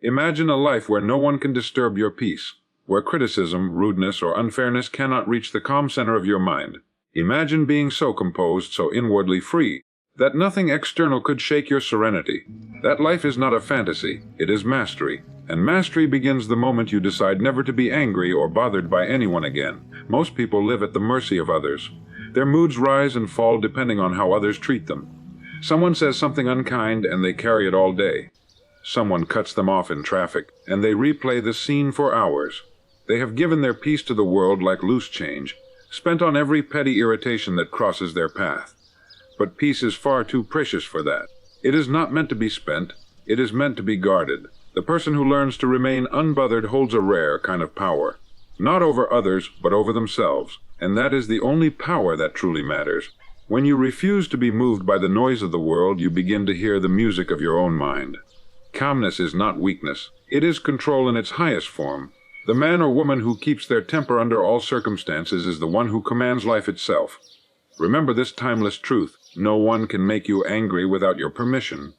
Imagine a life where no one can disturb your peace, where criticism, rudeness, or unfairness cannot reach the calm center of your mind. Imagine being so composed, so inwardly free, that nothing external could shake your serenity. That life is not a fantasy, it is mastery. And mastery begins the moment you decide never to be angry or bothered by anyone again. Most people live at the mercy of others. Their moods rise and fall depending on how others treat them. Someone says something unkind and they carry it all day. Someone cuts them off in traffic and they replay the scene for hours. They have given their peace to the world like loose change, spent on every petty irritation that crosses their path. But peace is far too precious for that. It is not meant to be spent, it is meant to be guarded. The person who learns to remain unbothered holds a rare kind of power. Not over others, but over themselves. And that is the only power that truly matters. When you refuse to be moved by the noise of the world, you begin to hear the music of your own mind. Calmness is not weakness. It is control in its highest form. The man or woman who keeps their temper under all circumstances is the one who commands life itself. Remember this timeless truth. No one can make you angry without your permission.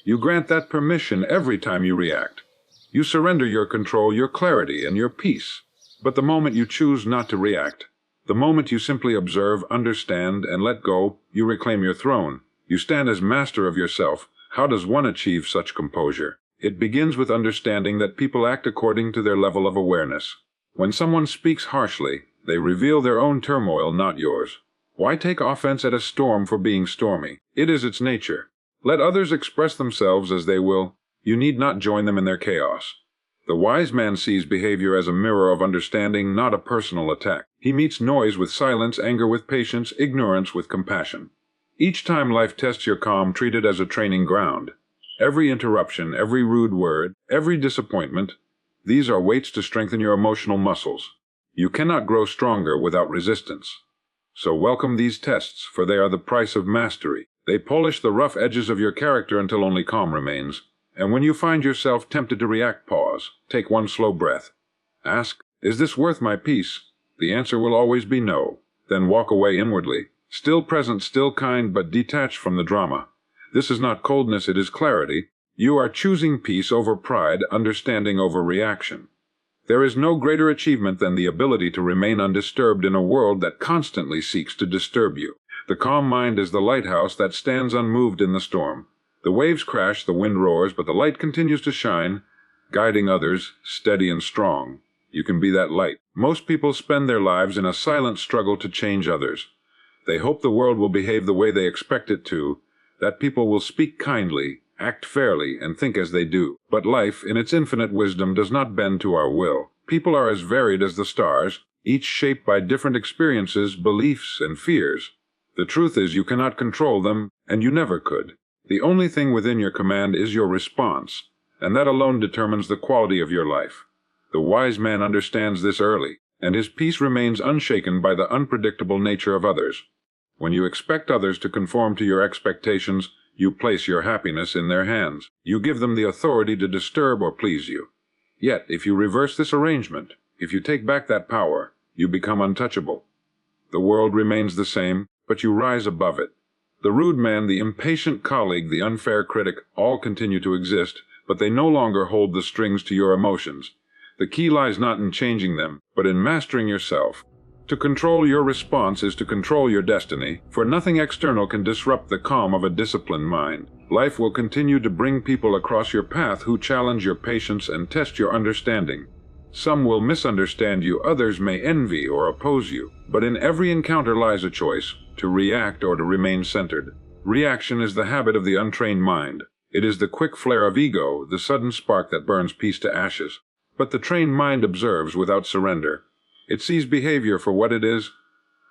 You grant that permission every time you react. You surrender your control, your clarity, and your peace. But the moment you choose not to react, the moment you simply observe, understand, and let go, you reclaim your throne. You stand as master of yourself. How does one achieve such composure? It begins with understanding that people act according to their level of awareness. When someone speaks harshly, they reveal their own turmoil, not yours. Why take offense at a storm for being stormy? It is its nature. Let others express themselves as they will. You need not join them in their chaos. The wise man sees behavior as a mirror of understanding, not a personal attack. He meets noise with silence, anger with patience, ignorance with compassion. Each time life tests your calm, treat it as a training ground. Every interruption, every rude word, every disappointment, these are weights to strengthen your emotional muscles. You cannot grow stronger without resistance. So welcome these tests, for they are the price of mastery. They polish the rough edges of your character until only calm remains. And when you find yourself tempted to react, pause. Take one slow breath. Ask, is this worth my peace? The answer will always be no. Then walk away inwardly. Still present, still kind, but detached from the drama. This is not coldness, it is clarity. You are choosing peace over pride, understanding over reaction. There is no greater achievement than the ability to remain undisturbed in a world that constantly seeks to disturb you. The calm mind is the lighthouse that stands unmoved in the storm. The waves crash, the wind roars, but the light continues to shine, guiding others, steady and strong. You can be that light. Most people spend their lives in a silent struggle to change others. They hope the world will behave the way they expect it to, that people will speak kindly, act fairly, and think as they do. But life, in its infinite wisdom, does not bend to our will. People are as varied as the stars, each shaped by different experiences, beliefs, and fears. The truth is you cannot control them, and you never could. The only thing within your command is your response, and that alone determines the quality of your life. The wise man understands this early, and his peace remains unshaken by the unpredictable nature of others. When you expect others to conform to your expectations, you place your happiness in their hands. You give them the authority to disturb or please you. Yet, if you reverse this arrangement, if you take back that power, you become untouchable. The world remains the same, but you rise above it. The rude man, the impatient colleague, the unfair critic, all continue to exist, but they no longer hold the strings to your emotions. The key lies not in changing them, but in mastering yourself. To control your response is to control your destiny, for nothing external can disrupt the calm of a disciplined mind. Life will continue to bring people across your path who challenge your patience and test your understanding. Some will misunderstand you, others may envy or oppose you, but in every encounter lies a choice, to react or to remain centered. Reaction is the habit of the untrained mind. It is the quick flare of ego, the sudden spark that burns peace to ashes. But the trained mind observes without surrender. It sees behavior for what it is,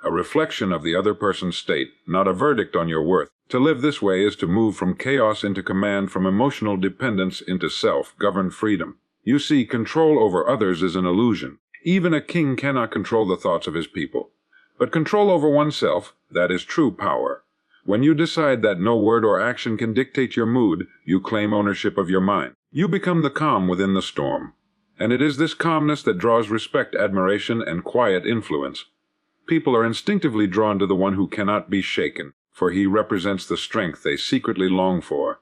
a reflection of the other person's state, not a verdict on your worth. To live this way is to move from chaos into command, from emotional dependence into self-governed freedom. You see, control over others is an illusion. Even a king cannot control the thoughts of his people. But control over oneself, that is true power. When you decide that no word or action can dictate your mood, you claim ownership of your mind. You become the calm within the storm. And it is this calmness that draws respect, admiration, and quiet influence. People are instinctively drawn to the one who cannot be shaken, for he represents the strength they secretly long for.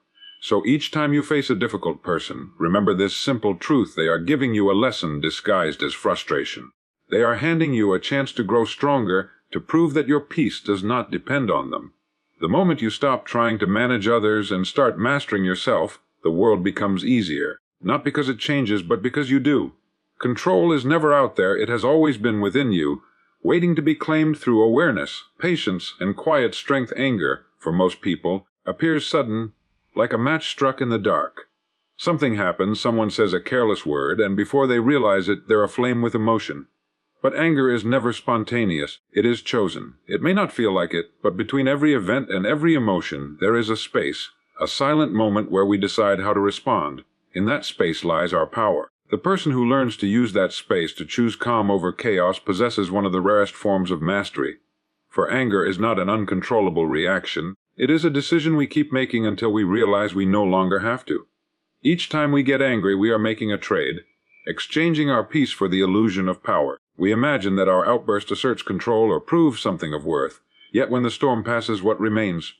So each time you face a difficult person, remember this simple truth: they are giving you a lesson disguised as frustration. They are handing you a chance to grow stronger, to prove that your peace does not depend on them. The moment you stop trying to manage others and start mastering yourself, the world becomes easier, not because it changes, but because you do. Control is never out there, it has always been within you, waiting to be claimed through awareness, patience, and quiet strength. Anger, for most people, appears sudden, like a match struck in the dark. Something happens, someone says a careless word, and before they realize it, they're aflame with emotion. But anger is never spontaneous, it is chosen. It may not feel like it, but between every event and every emotion, there is a space, a silent moment where we decide how to respond. In that space lies our power. The person who learns to use that space to choose calm over chaos possesses one of the rarest forms of mastery. For anger is not an uncontrollable reaction, it is a decision we keep making until we realize we no longer have to. Each time we get angry, we are making a trade, exchanging our peace for the illusion of power. We imagine that our outburst asserts control or proves something of worth, yet when the storm passes, what remains?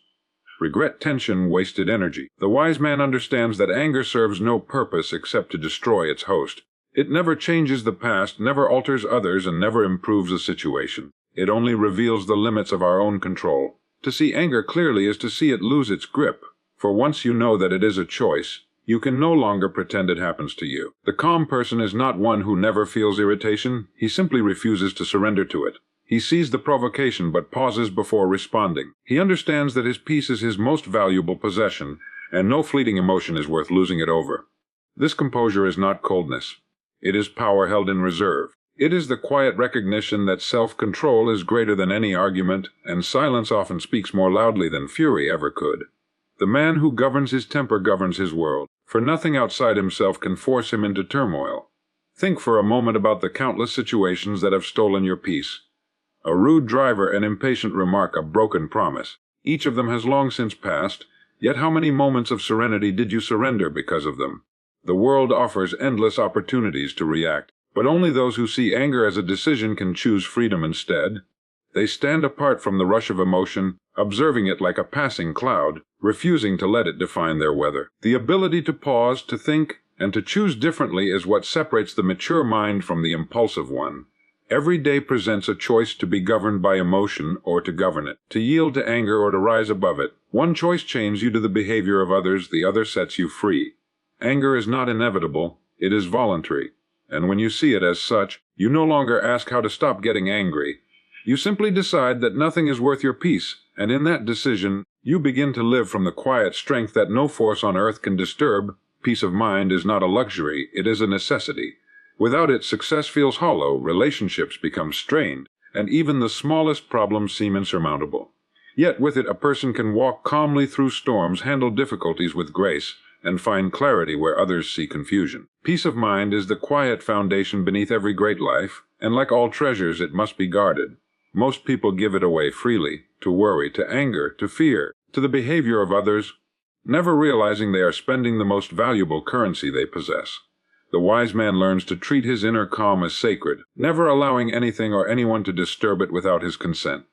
Regret, tension, wasted energy. The wise man understands that anger serves no purpose except to destroy its host. It never changes the past, never alters others, and never improves a situation. It only reveals the limits of our own control. To see anger clearly is to see it lose its grip, for once you know that it is a choice, you can no longer pretend it happens to you. The calm person is not one who never feels irritation, he simply refuses to surrender to it. He sees the provocation but pauses before responding. He understands that his peace is his most valuable possession, and no fleeting emotion is worth losing it over. This composure is not coldness. It is power held in reserve. It is the quiet recognition that self-control is greater than any argument, and silence often speaks more loudly than fury ever could. The man who governs his temper governs his world, for nothing outside himself can force him into turmoil. Think for a moment about the countless situations that have stolen your peace. A rude driver, an impatient remark, a broken promise. Each of them has long since passed, yet how many moments of serenity did you surrender because of them? The world offers endless opportunities to react, but only those who see anger as a decision can choose freedom instead. They stand apart from the rush of emotion, observing it like a passing cloud, refusing to let it define their weather. The ability to pause, to think, and to choose differently is what separates the mature mind from the impulsive one. Every day presents a choice to be governed by emotion or to govern it, to yield to anger or to rise above it. One choice chains you to the behavior of others, the other sets you free. Anger is not inevitable, it is voluntary. And when you see it as such, you no longer ask how to stop getting angry. You simply decide that nothing is worth your peace, and in that decision, you begin to live from the quiet strength that no force on earth can disturb. Peace of mind is not a luxury, it is a necessity. Without it, success feels hollow, relationships become strained, and even the smallest problems seem insurmountable. Yet with it, a person can walk calmly through storms, handle difficulties with grace, and find clarity where others see confusion. Peace of mind is the quiet foundation beneath every great life, and like all treasures, it must be guarded. Most people give it away freely, to worry, to anger, to fear, to the behavior of others, never realizing they are spending the most valuable currency they possess. The wise man learns to treat his inner calm as sacred, never allowing anything or anyone to disturb it without his consent.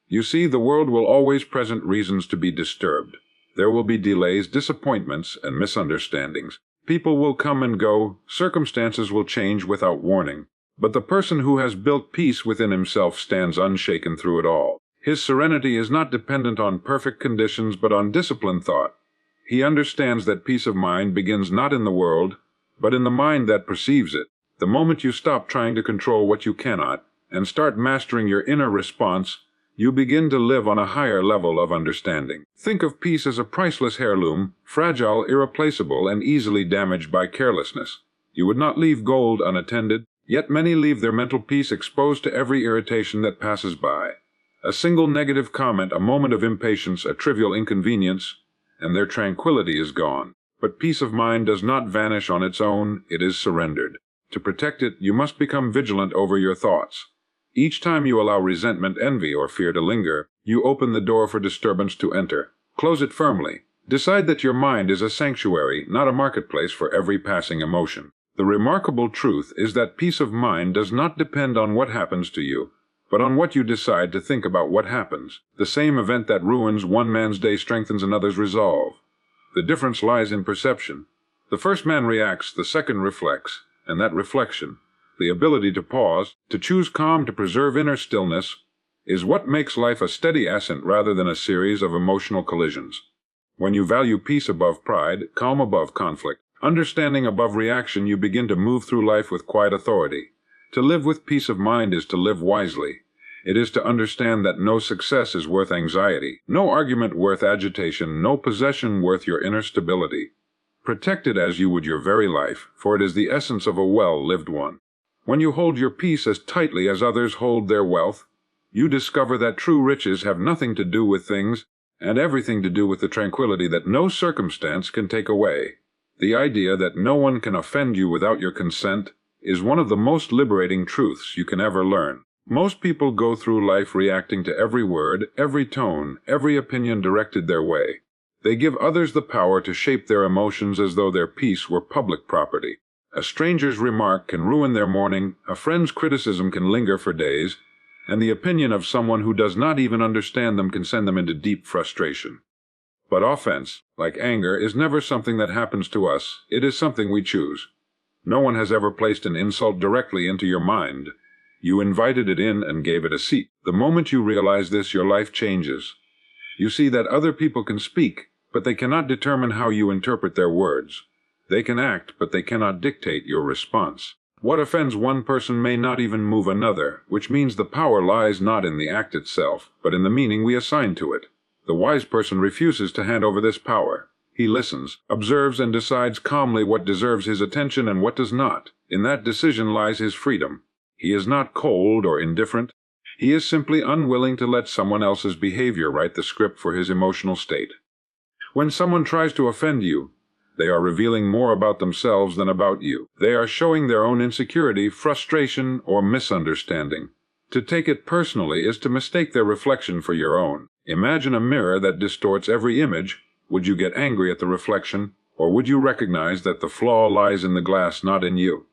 You see, the world will always present reasons to be disturbed. There will be delays, disappointments, and misunderstandings. People will come and go, circumstances will change without warning. But the person who has built peace within himself stands unshaken through it all. His serenity is not dependent on perfect conditions but on disciplined thought. He understands that peace of mind begins not in the world, but in the mind that perceives it. The moment you stop trying to control what you cannot, and start mastering your inner response, you begin to live on a higher level of understanding. Think of peace as a priceless heirloom, fragile, irreplaceable, and easily damaged by carelessness. You would not leave gold unattended, yet many leave their mental peace exposed to every irritation that passes by. A single negative comment, a moment of impatience, a trivial inconvenience, and their tranquility is gone. But peace of mind does not vanish on its own, it is surrendered. To protect it, you must become vigilant over your thoughts. Each time you allow resentment, envy, or fear to linger, you open the door for disturbance to enter. Close it firmly. Decide that your mind is a sanctuary, not a marketplace for every passing emotion. The remarkable truth is that peace of mind does not depend on what happens to you, but on what you decide to think about what happens. The same event that ruins one man's day strengthens another's resolve. The difference lies in perception. The first man reacts, the second reflects, and that reflection, the ability to pause, to choose calm, to preserve inner stillness, is what makes life a steady ascent rather than a series of emotional collisions. When you value peace above pride, calm above conflict, understanding above reaction, you begin to move through life with quiet authority. To live with peace of mind is to live wisely. It is to understand that no success is worth anxiety, no argument worth agitation, no possession worth your inner stability. Protect it as you would your very life, for it is the essence of a well-lived one. When you hold your peace as tightly as others hold their wealth, you discover that true riches have nothing to do with things and everything to do with the tranquility that no circumstance can take away. The idea that no one can offend you without your consent is one of the most liberating truths you can ever learn. Most people go through life reacting to every word, every tone, every opinion directed their way. They give others the power to shape their emotions as though their peace were public property. A stranger's remark can ruin their morning, a friend's criticism can linger for days, and the opinion of someone who does not even understand them can send them into deep frustration. But offense, like anger, is never something that happens to us. It is something we choose. No one has ever placed an insult directly into your mind. You invited it in and gave it a seat. The moment you realize this, your life changes. You see that other people can speak, but they cannot determine how you interpret their words. They can act, but they cannot dictate your response. What offends one person may not even move another, which means the power lies not in the act itself, but in the meaning we assign to it. The wise person refuses to hand over this power. He listens, observes, and decides calmly what deserves his attention and what does not. In that decision lies his freedom. He is not cold or indifferent. He is simply unwilling to let someone else's behavior write the script for his emotional state. When someone tries to offend you, they are revealing more about themselves than about you. They are showing their own insecurity, frustration, or misunderstanding. To take it personally is to mistake their reflection for your own. Imagine a mirror that distorts every image. Would you get angry at the reflection, or would you recognize that the flaw lies in the glass, not in you?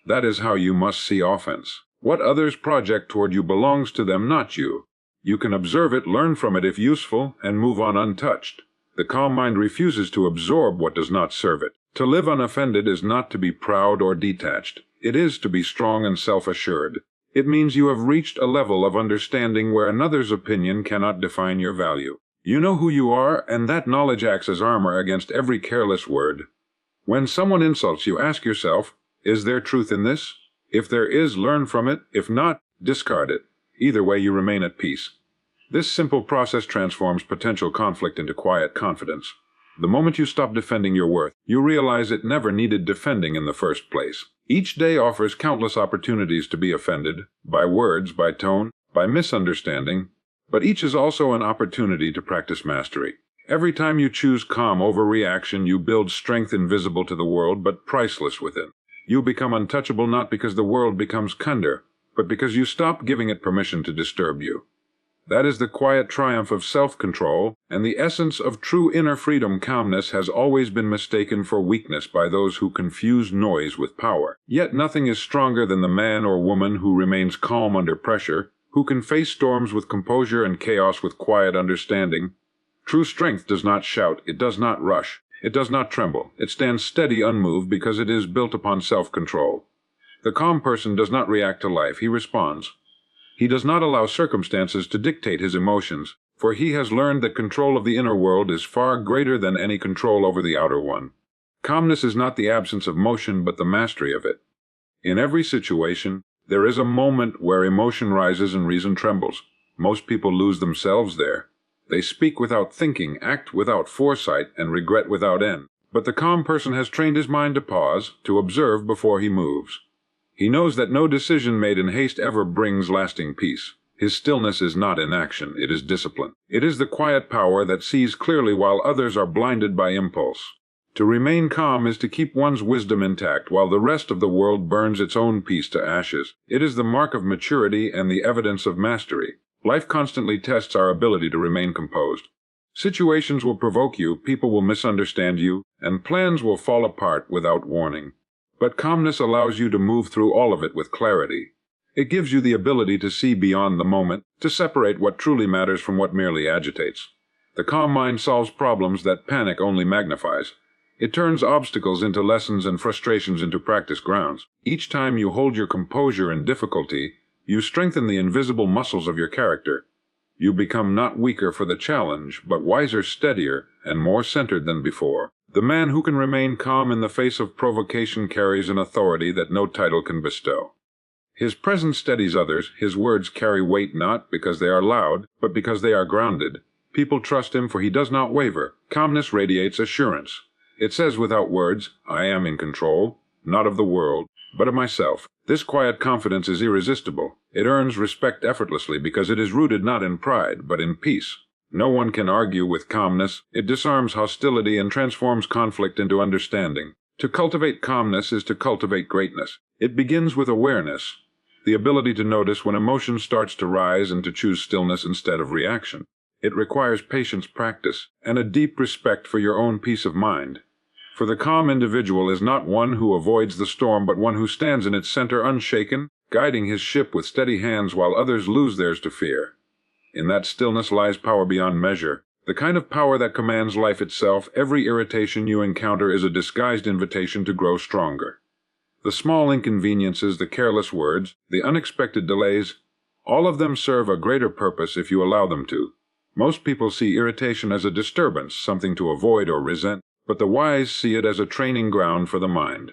That is how you must see offense. What others project toward you belongs to them, not you. You can observe it, learn from it if useful, and move on untouched. The calm mind refuses to absorb what does not serve it. To live unoffended is not to be proud or detached. It is to be strong and self-assured. It means you have reached a level of understanding where another's opinion cannot define your value. You know who you are, and that knowledge acts as armor against every careless word. When someone insults you, ask yourself, is there truth in this? If there is, learn from it. If not, discard it. Either way, you remain at peace. This simple process transforms potential conflict into quiet confidence. The moment you stop defending your worth, you realize it never needed defending in the first place. Each day offers countless opportunities to be offended, by words, by tone, by misunderstanding, but each is also an opportunity to practice mastery. Every time you choose calm over reaction, you build strength invisible to the world but priceless within. You become untouchable not because the world becomes kinder, but because you stop giving it permission to disturb you. That is the quiet triumph of self-control, and the essence of true inner freedom. Calmness has always been mistaken for weakness by those who confuse noise with power. Yet nothing is stronger than the man or woman who remains calm under pressure, who can face storms with composure and chaos with quiet understanding. True strength does not shout, it does not rush, it does not tremble. It stands steady, unmoved, because it is built upon self-control. The calm person does not react to life, he responds. He does not allow circumstances to dictate his emotions, for he has learned that control of the inner world is far greater than any control over the outer one. Calmness is not the absence of motion, but the mastery of it. In every situation, there is a moment where emotion rises and reason trembles. Most people lose themselves there. They speak without thinking, act without foresight, and regret without end. But the calm person has trained his mind to pause, to observe before he moves. He knows that no decision made in haste ever brings lasting peace. His stillness is not inaction, it is discipline. It is the quiet power that sees clearly while others are blinded by impulse. To remain calm is to keep one's wisdom intact while the rest of the world burns its own peace to ashes. It is the mark of maturity and the evidence of mastery. Life constantly tests our ability to remain composed. Situations will provoke you, people will misunderstand you, and plans will fall apart without warning. But calmness allows you to move through all of it with clarity. It gives you the ability to see beyond the moment, to separate what truly matters from what merely agitates. The calm mind solves problems that panic only magnifies. It turns obstacles into lessons and frustrations into practice grounds. Each time you hold your composure in difficulty, you strengthen the invisible muscles of your character. You become not weaker for the challenge, but wiser, steadier, and more centered than before. The man who can remain calm in the face of provocation carries an authority that no title can bestow. His presence steadies others. His words carry weight not because they are loud, but because they are grounded. People trust him, for he does not waver. Calmness radiates assurance. It says without words, I am in control, not of the world, but of myself. This quiet confidence is irresistible. It earns respect effortlessly because it is rooted not in pride, but in peace. No one can argue with calmness. It disarms hostility and transforms conflict into understanding. To cultivate calmness is to cultivate greatness. It begins with awareness, the ability to notice when emotion starts to rise and to choose stillness instead of reaction. It requires patience, practice, and a deep respect for your own peace of mind. For the calm individual is not one who avoids the storm, but one who stands in its center unshaken, guiding his ship with steady hands while others lose theirs to fear. In that stillness lies power beyond measure, the kind of power that commands life itself. Every irritation you encounter is a disguised invitation to grow stronger. The small inconveniences, the careless words, the unexpected delays, all of them serve a greater purpose if you allow them to. Most people see irritation as a disturbance, something to avoid or resent, but the wise see it as a training ground for the mind.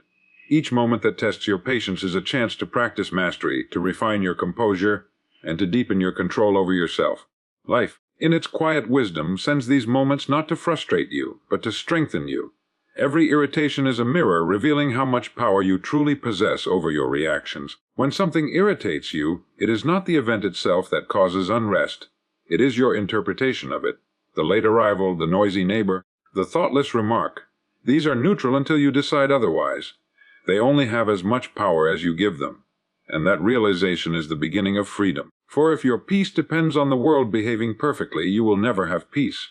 Each moment that tests your patience is a chance to practice mastery, to refine your composure, and to deepen your control over yourself. Life, in its quiet wisdom, sends these moments not to frustrate you, but to strengthen you. Every irritation is a mirror revealing how much power you truly possess over your reactions. When something irritates you, it is not the event itself that causes unrest. It is your interpretation of it. The late arrival, the noisy neighbor, the thoughtless remark. These are neutral until you decide otherwise. They only have as much power as you give them. And that realization is the beginning of freedom. For if your peace depends on the world behaving perfectly, you will never have peace.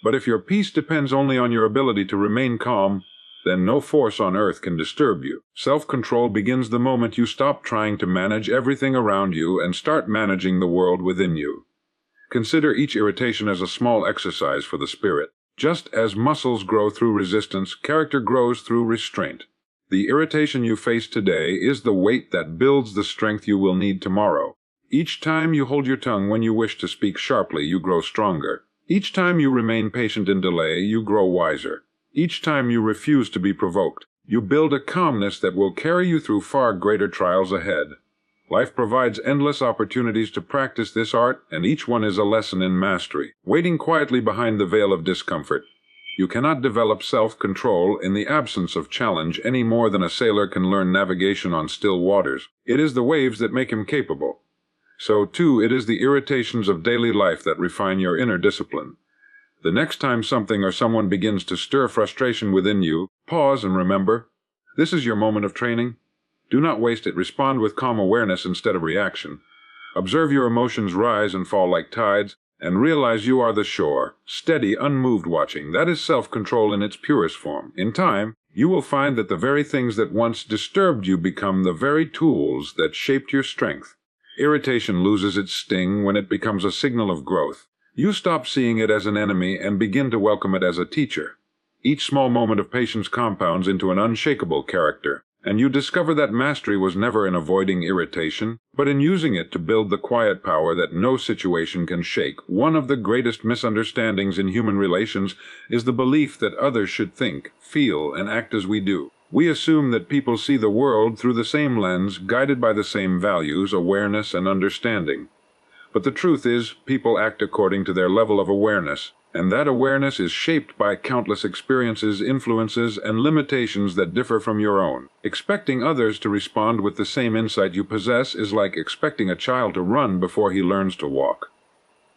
But if your peace depends only on your ability to remain calm, then no force on earth can disturb you. Self-control begins the moment you stop trying to manage everything around you and start managing the world within you. Consider each irritation as a small exercise for the spirit. Just as muscles grow through resistance, character grows through restraint. The irritation you face today is the weight that builds the strength you will need tomorrow. Each time you hold your tongue when you wish to speak sharply, you grow stronger. Each time you remain patient in delay, you grow wiser. Each time you refuse to be provoked, you build a calmness that will carry you through far greater trials ahead. Life provides endless opportunities to practice this art, and each one is a lesson in mastery, waiting quietly behind the veil of discomfort. You cannot develop self-control in the absence of challenge any more than a sailor can learn navigation on still waters. It is the waves that make him capable. So, too, it is the irritations of daily life that refine your inner discipline. The next time something or someone begins to stir frustration within you, pause and remember, this is your moment of training. Do not waste it. Respond with calm awareness instead of reaction. Observe your emotions rise and fall like tides, and realize you are the shore, steady, unmoved watching. That is self-control in its purest form. In time, you will find that the very things that once disturbed you become the very tools that shaped your strength. Irritation loses its sting when it becomes a signal of growth. You stop seeing it as an enemy and begin to welcome it as a teacher. Each small moment of patience compounds into an unshakable character, and you discover that mastery was never in avoiding irritation, but in using it to build the quiet power that no situation can shake. One of the greatest misunderstandings in human relations is the belief that others should think, feel, and act as we do. We assume that people see the world through the same lens, guided by the same values, awareness, and understanding. But the truth is, people act according to their level of awareness, and that awareness is shaped by countless experiences, influences, and limitations that differ from your own. Expecting others to respond with the same insight you possess is like expecting a child to run before he learns to walk.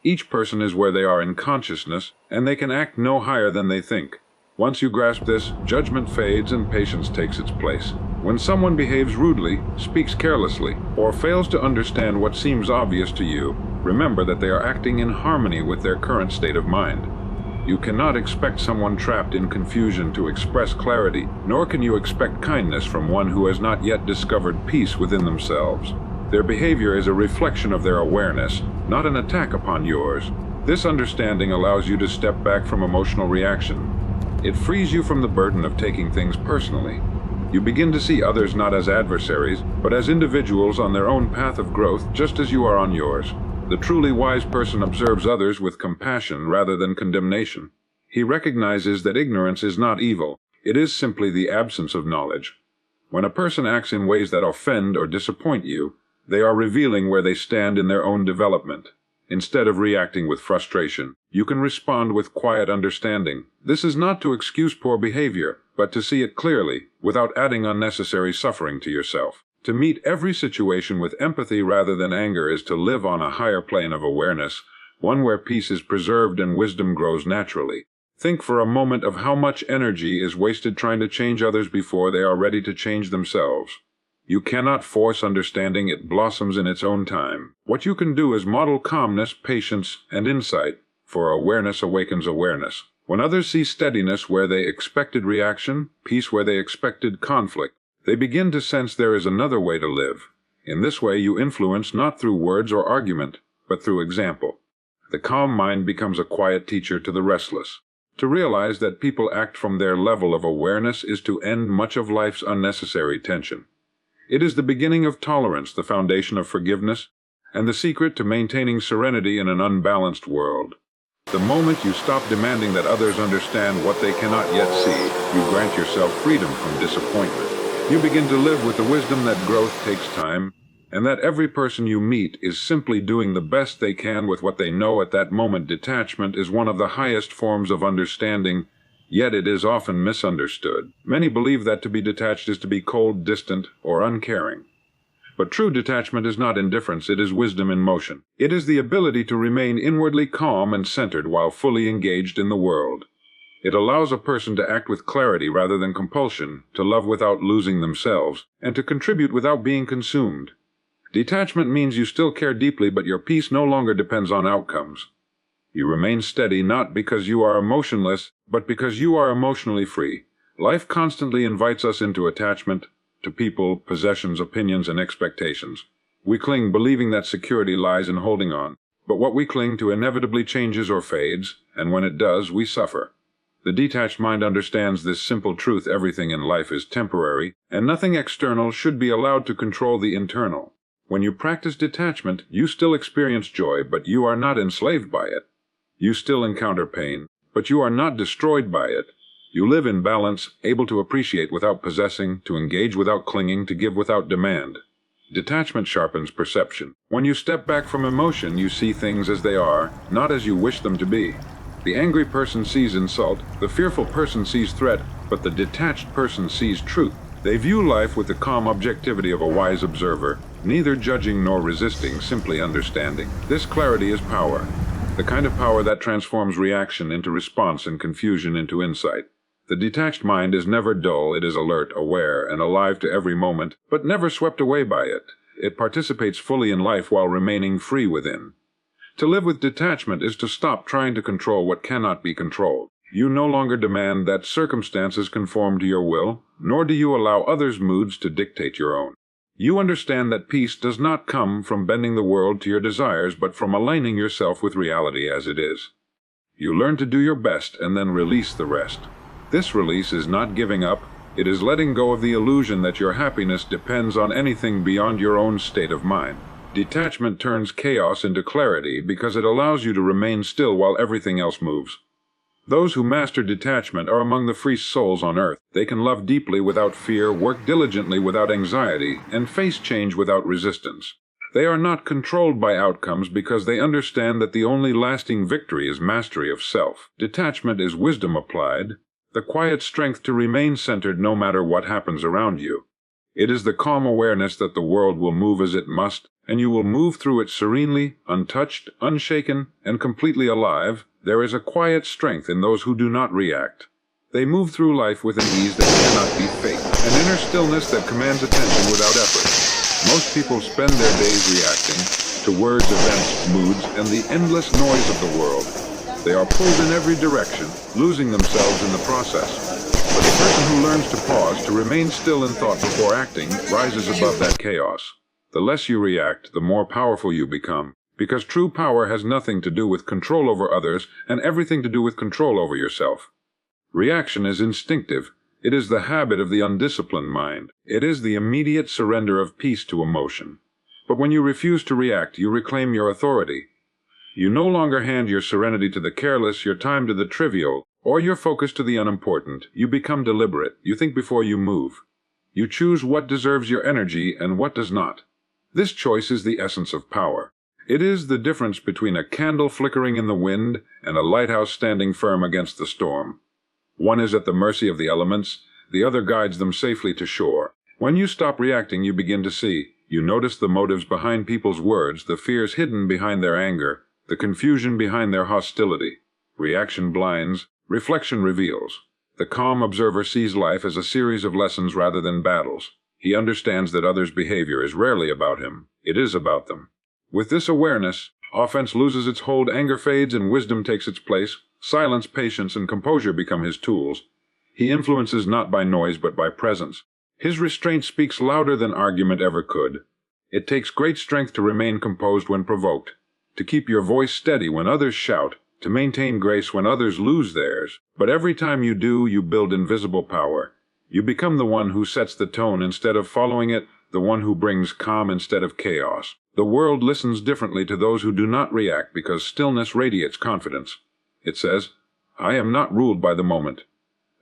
Each person is where they are in consciousness, and they can act no higher than they think. Once you grasp this, judgment fades and patience takes its place. When someone behaves rudely, speaks carelessly, or fails to understand what seems obvious to you, remember that they are acting in harmony with their current state of mind. You cannot expect someone trapped in confusion to express clarity, nor can you expect kindness from one who has not yet discovered peace within themselves. Their behavior is a reflection of their awareness, not an attack upon yours. This understanding allows you to step back from emotional reaction. It frees you from the burden of taking things personally. You begin to see others not as adversaries, but as individuals on their own path of growth, just as you are on yours. The truly wise person observes others with compassion rather than condemnation. He recognizes that ignorance is not evil, it is simply the absence of knowledge. When a person acts in ways that offend or disappoint you, they are revealing where they stand in their own development. Instead of reacting with frustration, you can respond with quiet understanding. This is not to excuse poor behavior, but to see it clearly, without adding unnecessary suffering to yourself. To meet every situation with empathy rather than anger is to live on a higher plane of awareness, one where peace is preserved and wisdom grows naturally. Think for a moment of how much energy is wasted trying to change others before they are ready to change themselves. You cannot force understanding, it blossoms in its own time. What you can do is model calmness, patience, and insight, for awareness awakens awareness. When others see steadiness where they expected reaction, peace where they expected conflict, they begin to sense there is another way to live. In this way you influence not through words or argument, but through example. The calm mind becomes a quiet teacher to the restless. To realize that people act from their level of awareness is to end much of life's unnecessary tension. It is the beginning of tolerance, the foundation of forgiveness, and the secret to maintaining serenity in an unbalanced world. The moment you stop demanding that others understand what they cannot yet see, you grant yourself freedom from disappointment. You begin to live with the wisdom that growth takes time, and that every person you meet is simply doing the best they can with what they know at that moment. Detachment is one of the highest forms of understanding, yet it is often misunderstood. Many believe that to be detached is to be cold, distant, or uncaring. But true detachment is not indifference, it is wisdom in motion. It is the ability to remain inwardly calm and centered while fully engaged in the world. It allows a person to act with clarity rather than compulsion, to love without losing themselves, and to contribute without being consumed. Detachment means you still care deeply, but your peace no longer depends on outcomes. You remain steady not because you are emotionless, but because you are emotionally free. Life constantly invites us into attachment to people, possessions, opinions, and expectations. We cling believing that security lies in holding on, but what we cling to inevitably changes or fades, and when it does, we suffer. The detached mind understands this simple truth: everything in life is temporary, and nothing external should be allowed to control the internal. When you practice detachment, you still experience joy, but you are not enslaved by it. You still encounter pain, but you are not destroyed by it. You live in balance, able to appreciate without possessing, to engage without clinging, to give without demand. Detachment sharpens perception. When you step back from emotion, you see things as they are, not as you wish them to be. The angry person sees insult, the fearful person sees threat, but the detached person sees truth. They view life with the calm objectivity of a wise observer, neither judging nor resisting, simply understanding. This clarity is power. The kind of power that transforms reaction into response and confusion into insight. The detached mind is never dull, it is alert, aware, and alive to every moment, but never swept away by it. It participates fully in life while remaining free within. To live with detachment is to stop trying to control what cannot be controlled. You no longer demand that circumstances conform to your will, nor do you allow others' moods to dictate your own. You understand that peace does not come from bending the world to your desires, but from aligning yourself with reality as it is. You learn to do your best and then release the rest. This release is not giving up, it is letting go of the illusion that your happiness depends on anything beyond your own state of mind. Detachment turns chaos into clarity because it allows you to remain still while everything else moves. Those who master detachment are among the freest souls on earth. They can love deeply without fear, work diligently without anxiety, and face change without resistance. They are not controlled by outcomes because they understand that the only lasting victory is mastery of self. Detachment is wisdom applied, the quiet strength to remain centered no matter what happens around you. It is the calm awareness that the world will move as it must, and you will move through it serenely, untouched, unshaken, and completely alive. There is a quiet strength in those who do not react. They move through life with an ease that cannot be faked, an inner stillness that commands attention without effort. Most people spend their days reacting to words, events, moods, and the endless noise of the world. They are pulled in every direction, losing themselves in the process. But the person who learns to pause, to remain still in thought before acting, rises above that chaos. The less you react, the more powerful you become. because true power has nothing to do with control over others and everything to do with control over yourself. Reaction is instinctive. It is the habit of the undisciplined mind. It is the immediate surrender of peace to emotion. But when you refuse to react, you reclaim your authority. You no longer hand your serenity to the careless, your time to the trivial, or your focus to the unimportant. You become deliberate. You think before you move. You choose what deserves your energy and what does not. This choice is the essence of power. It is the difference between a candle flickering in the wind and a lighthouse standing firm against the storm. One is at the mercy of the elements, the other guides them safely to shore. When you stop reacting, you begin to see. You notice the motives behind people's words, the fears hidden behind their anger, the confusion behind their hostility. Reaction blinds, reflection reveals. The calm observer sees life as a series of lessons rather than battles. He understands that others' behavior is rarely about him. It is about them. With this awareness, offense loses its hold, anger fades, and wisdom takes its place. Silence, patience, and composure become his tools. He influences not by noise but by presence. His restraint speaks louder than argument ever could. It takes great strength to remain composed when provoked, to keep your voice steady when others shout, to maintain grace when others lose theirs. But every time you do, you build invisible power. You become the one who sets the tone instead of following it, the one who brings calm instead of chaos. The world listens differently to those who do not react because stillness radiates confidence. It says, "I am not ruled by the moment."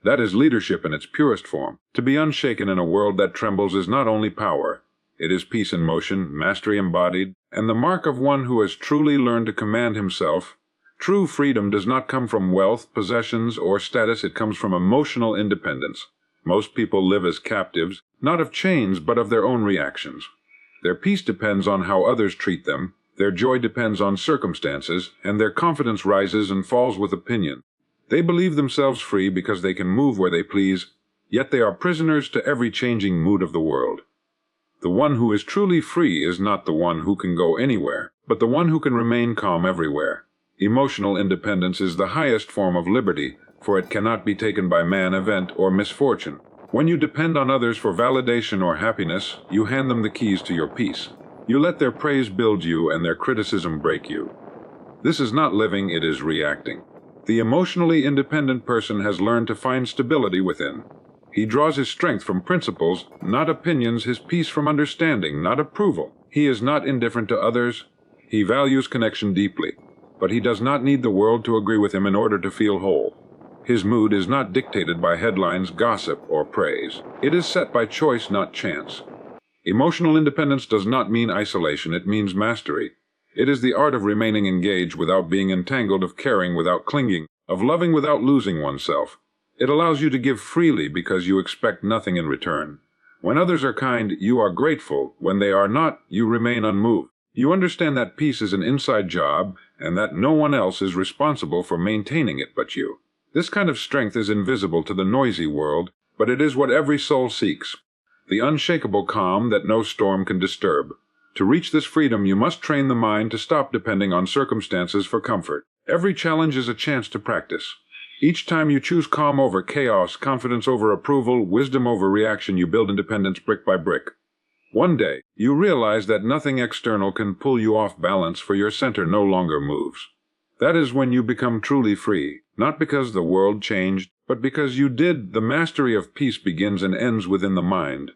That is leadership in its purest form. To be unshaken in a world that trembles is not only power. It is peace in motion, mastery embodied, and the mark of one who has truly learned to command himself. True freedom does not come from wealth, possessions, or status. It comes from emotional independence. Most people live as captives, not of chains, but of their own reactions. Their peace depends on how others treat them, their joy depends on circumstances, and their confidence rises and falls with opinion. They believe themselves free because they can move where they please, yet they are prisoners to every changing mood of the world. The one who is truly free is not the one who can go anywhere, but the one who can remain calm everywhere. Emotional independence is the highest form of liberty, for it cannot be taken by man, event, or misfortune. When you depend on others for validation or happiness, you hand them the keys to your peace. You let their praise build you and their criticism break you. This is not living, it is reacting. The emotionally independent person has learned to find stability within. He draws his strength from principles, not opinions, his peace from understanding, not approval. He is not indifferent to others. He values connection deeply, but he does not need the world to agree with him in order to feel whole. His mood is not dictated by headlines, gossip, or praise. It is set by choice, not chance. Emotional independence does not mean isolation, it means mastery. It is the art of remaining engaged without being entangled, of caring without clinging, of loving without losing oneself. It allows you to give freely because you expect nothing in return. When others are kind, you are grateful. When they are not, you remain unmoved. You understand that peace is an inside job and that no one else is responsible for maintaining it but you. This kind of strength is invisible to the noisy world, but it is what every soul seeks. The unshakable calm that no storm can disturb. To reach this freedom, you must train the mind to stop depending on circumstances for comfort. Every challenge is a chance to practice. Each time you choose calm over chaos, confidence over approval, wisdom over reaction, you build independence brick by brick. One day, you realize that nothing external can pull you off balance, for your center no longer moves. That is when you become truly free, not because the world changed, but because you did. The mastery of peace begins and ends within the mind.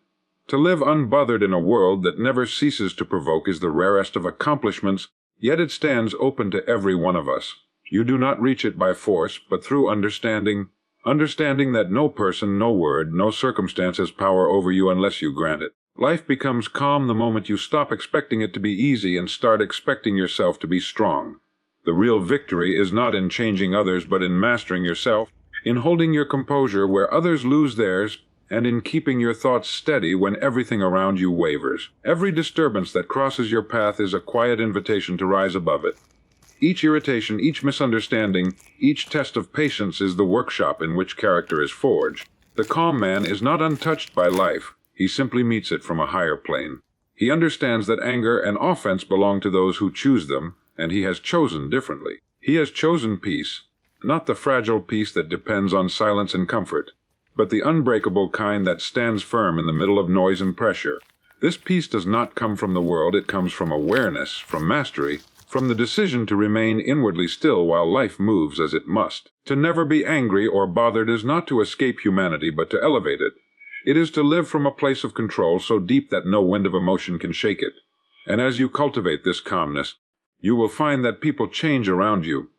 To live unbothered in a world that never ceases to provoke is the rarest of accomplishments, yet it stands open to every one of us. You do not reach it by force, but through understanding that no person, no word, no circumstance has power over you unless you grant it. Life becomes calm the moment you stop expecting it to be easy and start expecting yourself to be strong. The real victory is not in changing others, but in mastering yourself, in holding your composure where others lose theirs, and in keeping your thoughts steady when everything around you wavers. Every disturbance that crosses your path is a quiet invitation to rise above it. Each irritation, each misunderstanding, each test of patience is the workshop in which character is forged. The calm man is not untouched by life. He simply meets it from a higher plane. He understands that anger and offense belong to those who choose them, and he has chosen differently. He has chosen peace, not the fragile peace that depends on silence and comfort, but the unbreakable kind that stands firm in the middle of noise and pressure. This peace does not come from the world, it comes from awareness, from mastery, from the decision to remain inwardly still while life moves as it must. To never be angry or bothered is not to escape humanity, but to elevate it. It is to live from a place of control so deep that no wind of emotion can shake it. And as you cultivate this calmness, you will find that people change around you,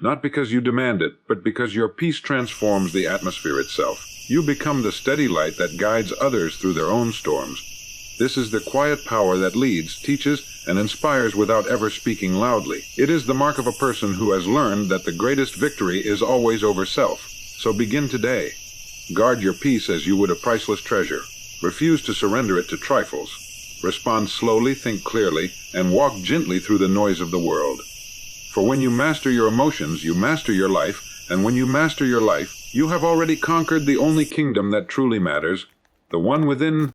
not because you demand it, but because your peace transforms the atmosphere itself. You become the steady light that guides others through their own storms. This is the quiet power that leads, teaches, and inspires without ever speaking loudly. It is the mark of a person who has learned that the greatest victory is always over self. So begin today. Guard your peace as you would a priceless treasure. Refuse to surrender it to trifles. Respond slowly, think clearly, and walk gently through the noise of the world. For when you master your emotions, you master your life, and when you master your life, you have already conquered the only kingdom that truly matters, the one within